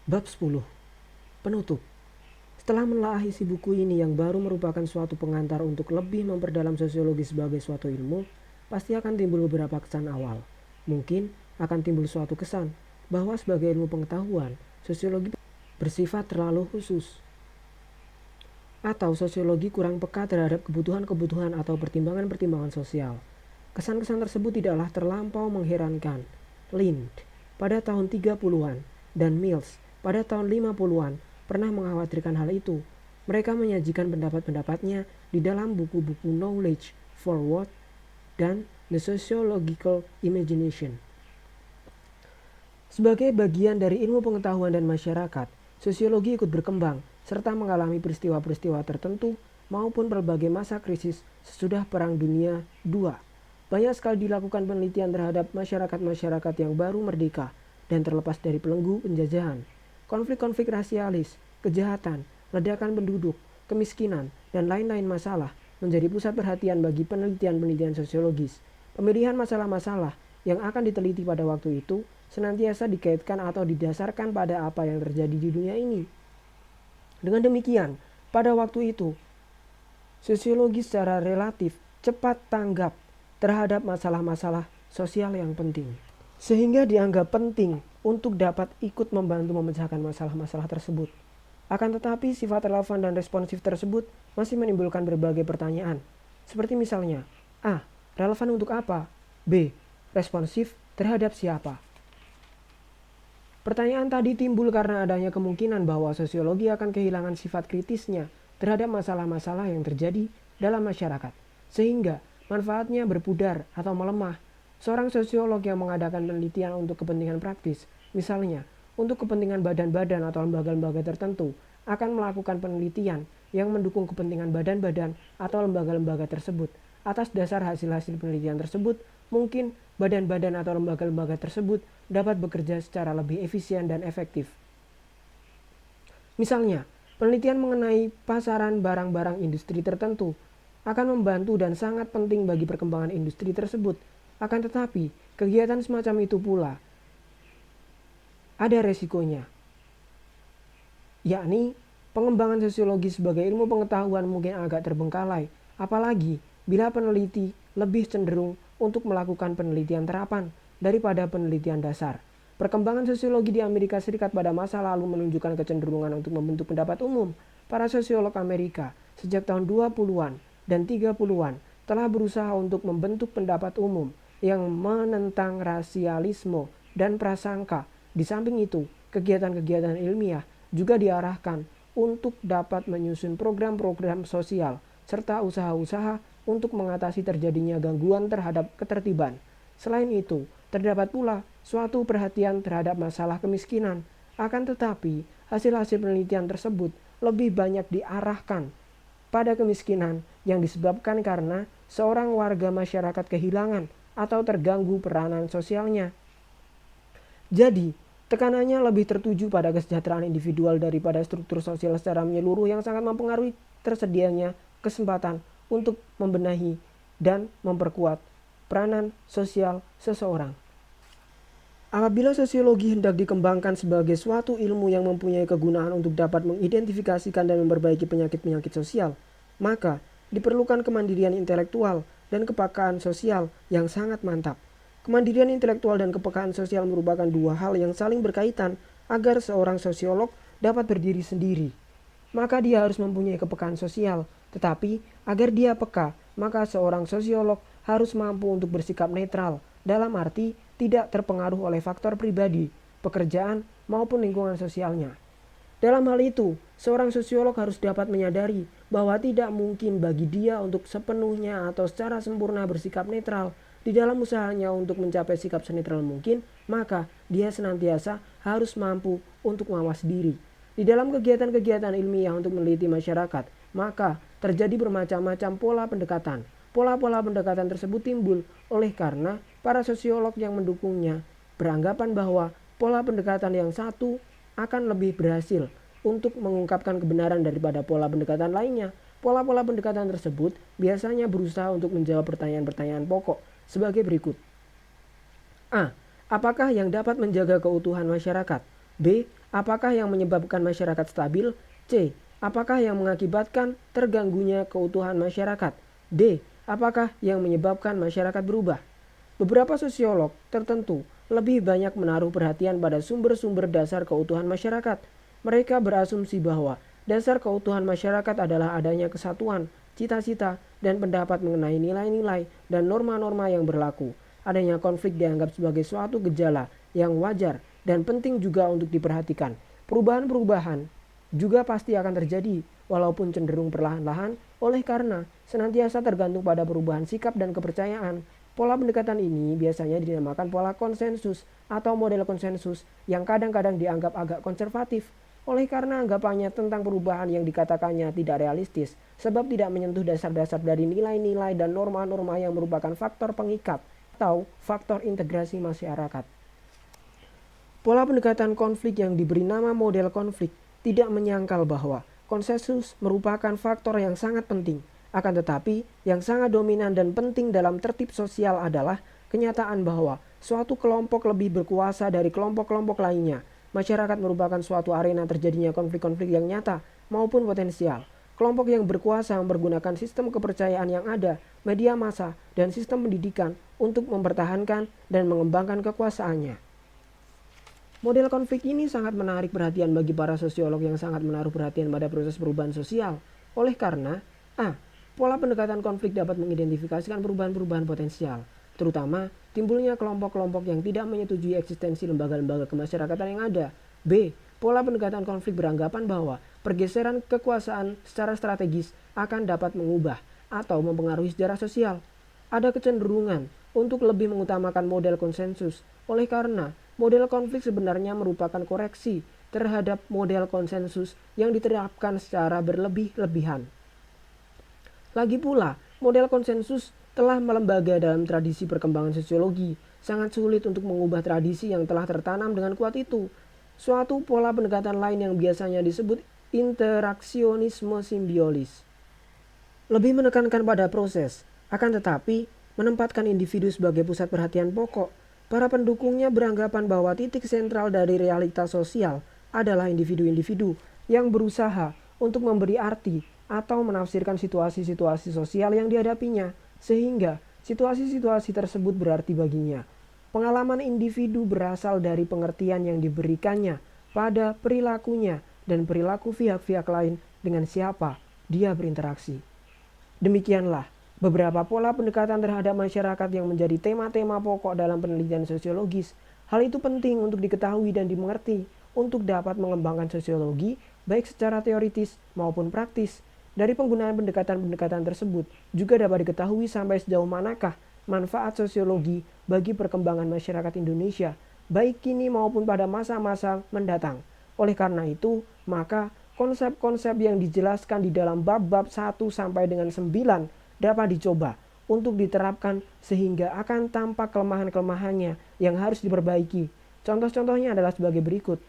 Bab 10. Penutup. Setelah menelaah isi buku ini yang baru merupakan suatu pengantar untuk lebih memperdalam sosiologi sebagai suatu ilmu, pasti akan timbul beberapa kesan awal. Mungkin akan timbul suatu kesan bahwa sebagai ilmu pengetahuan, sosiologi bersifat terlalu khusus. Atau sosiologi kurang peka terhadap kebutuhan-kebutuhan atau pertimbangan-pertimbangan sosial. Kesan-kesan tersebut tidaklah terlampau mengherankan. Lind pada tahun 30-an dan Mills pada tahun 50-an pernah mengkhawatirkan hal itu. Mereka menyajikan pendapat-pendapatnya di dalam buku-buku Knowledge for What dan The Sociological Imagination. Sebagai bagian dari ilmu pengetahuan dan masyarakat, sosiologi ikut berkembang serta mengalami peristiwa-peristiwa tertentu maupun berbagai masa krisis sesudah Perang Dunia II. Banyak sekali dilakukan penelitian terhadap masyarakat-masyarakat yang baru merdeka dan terlepas dari belenggu penjajahan. Konflik-konflik rasialis, kejahatan, ledakan penduduk, kemiskinan, dan lain-lain masalah menjadi pusat perhatian bagi penelitian-penelitian sosiologis. Pemilihan masalah-masalah yang akan diteliti pada waktu itu senantiasa dikaitkan atau didasarkan pada apa yang terjadi di dunia ini. Dengan demikian, pada waktu itu, sosiologi secara relatif cepat tanggap terhadap masalah-masalah sosial yang penting, sehingga dianggap penting untuk dapat ikut membantu memecahkan masalah-masalah tersebut. Akan tetapi sifat relevan dan responsif tersebut masih menimbulkan berbagai pertanyaan, seperti misalnya A. Relevan untuk apa? B. Responsif terhadap siapa? Pertanyaan tadi timbul karena adanya kemungkinan bahwa sosiologi akan kehilangan sifat kritisnya terhadap masalah-masalah yang terjadi dalam masyarakat, sehingga manfaatnya berpudar atau melemah. Seorang sosiolog yang mengadakan penelitian untuk kepentingan praktis, misalnya untuk kepentingan badan-badan atau lembaga-lembaga tertentu, akan melakukan penelitian yang mendukung kepentingan badan-badan atau lembaga-lembaga tersebut. Atas dasar hasil-hasil penelitian tersebut, mungkin badan-badan atau lembaga-lembaga tersebut dapat bekerja secara lebih efisien dan efektif. Misalnya, penelitian mengenai pasaran barang-barang industri tertentu akan membantu dan sangat penting bagi perkembangan industri tersebut. Akan tetapi, kegiatan semacam itu pula ada resikonya, yakni pengembangan sosiologi sebagai ilmu pengetahuan mungkin agak terbengkalai, apalagi bila peneliti lebih cenderung untuk melakukan penelitian terapan daripada penelitian dasar. Perkembangan sosiologi di Amerika Serikat pada masa lalu menunjukkan kecenderungan untuk membentuk pendapat umum. Para sosiolog Amerika sejak tahun 20-an dan 30-an telah berusaha untuk membentuk pendapat umum yang menentang rasialisme dan prasangka. Di samping itu, kegiatan-kegiatan ilmiah juga diarahkan untuk dapat menyusun program-program sosial serta usaha-usaha untuk mengatasi terjadinya gangguan terhadap ketertiban. Selain itu, terdapat pula suatu perhatian terhadap masalah kemiskinan. Akan tetapi, hasil-hasil penelitian tersebut lebih banyak diarahkan pada kemiskinan yang disebabkan karena seorang warga masyarakat kehilangan atau terganggu peranan sosialnya. Jadi, tekanannya lebih tertuju pada kesejahteraan individual daripada struktur sosial secara menyeluruh yang sangat mempengaruhi tersedianya kesempatan untuk membenahi dan memperkuat peranan sosial seseorang. Apabila sosiologi hendak dikembangkan sebagai suatu ilmu yang mempunyai kegunaan untuk dapat mengidentifikasikan dan memperbaiki penyakit-penyakit sosial, maka diperlukan kemandirian intelektual dan kepekaan sosial yang sangat mantap. Kemandirian intelektual dan kepekaan sosial merupakan dua hal yang saling berkaitan agar seorang sosiolog dapat berdiri sendiri. Maka dia harus mempunyai kepekaan sosial, tetapi agar dia peka, maka seorang sosiolog harus mampu untuk bersikap netral, dalam arti tidak terpengaruh oleh faktor pribadi, pekerjaan, maupun lingkungan sosialnya. Dalam hal itu, seorang sosiolog harus dapat menyadari bahwa tidak mungkin bagi dia untuk sepenuhnya atau secara sempurna bersikap netral. Di dalam usahanya untuk mencapai sikap senetral mungkin, maka dia senantiasa harus mampu untuk mawas diri. Di dalam kegiatan-kegiatan ilmiah untuk meneliti masyarakat, maka terjadi bermacam-macam pola pendekatan. Pola-pola pendekatan tersebut timbul oleh karena para sosiolog yang mendukungnya beranggapan bahwa pola pendekatan yang satu akan lebih berhasil untuk mengungkapkan kebenaran daripada pola pendekatan lainnya. Pola-pola pendekatan tersebut biasanya berusaha untuk menjawab pertanyaan-pertanyaan pokok sebagai berikut. A. Apakah yang dapat menjaga keutuhan masyarakat? B. Apakah yang menyebabkan masyarakat stabil? C. Apakah yang mengakibatkan terganggunya keutuhan masyarakat? D. Apakah yang menyebabkan masyarakat berubah? Beberapa sosiolog tertentu lebih banyak menaruh perhatian pada sumber-sumber dasar keutuhan masyarakat. Mereka berasumsi bahwa dasar keutuhan masyarakat adalah adanya kesatuan, cita-cita, dan pendapat mengenai nilai-nilai dan norma-norma yang berlaku. Adanya konflik dianggap sebagai suatu gejala yang wajar dan penting juga untuk diperhatikan. Perubahan-perubahan juga pasti akan terjadi, walaupun cenderung perlahan-lahan, oleh karena senantiasa tergantung pada perubahan sikap dan kepercayaan. Pola pendekatan ini biasanya dinamakan pola konsensus atau model konsensus yang kadang-kadang dianggap agak konservatif, oleh karena anggapannya tentang perubahan yang dikatakannya tidak realistis, sebab tidak menyentuh dasar-dasar dari nilai-nilai dan norma-norma yang merupakan faktor pengikat atau faktor integrasi masyarakat. Pola pendekatan konflik yang diberi nama model konflik tidak menyangkal bahwa konsensus merupakan faktor yang sangat penting. Akan tetapi, yang sangat dominan dan penting dalam tertib sosial adalah kenyataan bahwa suatu kelompok lebih berkuasa dari kelompok-kelompok lainnya. Masyarakat merupakan suatu arena terjadinya konflik-konflik yang nyata maupun potensial. Kelompok yang berkuasa mempergunakan sistem kepercayaan yang ada, media massa, dan sistem pendidikan untuk mempertahankan dan mengembangkan kekuasaannya. Model konflik ini sangat menarik perhatian bagi para sosiolog yang sangat menaruh perhatian pada proses perubahan sosial. Oleh karena A. Pola pendekatan konflik dapat mengidentifikasikan perubahan-perubahan potensial, terutama timbulnya kelompok-kelompok yang tidak menyetujui eksistensi lembaga-lembaga kemasyarakatan yang ada. B. Pola pendekatan konflik beranggapan bahwa pergeseran kekuasaan secara strategis akan dapat mengubah atau mempengaruhi sejarah sosial. Ada kecenderungan untuk lebih mengutamakan model konsensus, oleh karena model konflik sebenarnya merupakan koreksi terhadap model konsensus yang diterapkan secara berlebih-lebihan. Lagi pula, model konsensus telah melembaga dalam tradisi perkembangan sosiologi. Sangat sulit untuk mengubah tradisi yang telah tertanam dengan kuat itu. Suatu pola pendekatan lain yang biasanya disebut interaksionisme simbiolis lebih menekankan pada proses, akan tetapi menempatkan individu sebagai pusat perhatian pokok. Para pendukungnya beranggapan bahwa titik sentral dari realitas sosial adalah individu-individu yang berusaha untuk memberi arti atau menafsirkan situasi-situasi sosial yang dihadapinya, sehingga situasi-situasi tersebut berarti baginya. Pengalaman individu berasal dari pengertian yang diberikannya pada perilakunya dan perilaku pihak-pihak lain dengan siapa dia berinteraksi. Demikianlah beberapa pola pendekatan terhadap masyarakat yang menjadi tema-tema pokok dalam penelitian sosiologis. Hal itu penting untuk diketahui dan dimengerti untuk dapat mengembangkan sosiologi baik secara teoritis maupun praktis. Dari penggunaan pendekatan-pendekatan tersebut juga dapat diketahui sampai sejauh manakah manfaat sosiologi bagi perkembangan masyarakat Indonesia, baik kini maupun pada masa-masa mendatang. Oleh karena itu, maka konsep-konsep yang dijelaskan di dalam bab-bab 1 sampai dengan 9 dapat dicoba untuk diterapkan sehingga akan tampak kelemahan-kelemahannya yang harus diperbaiki. Contoh-contohnya adalah sebagai berikut.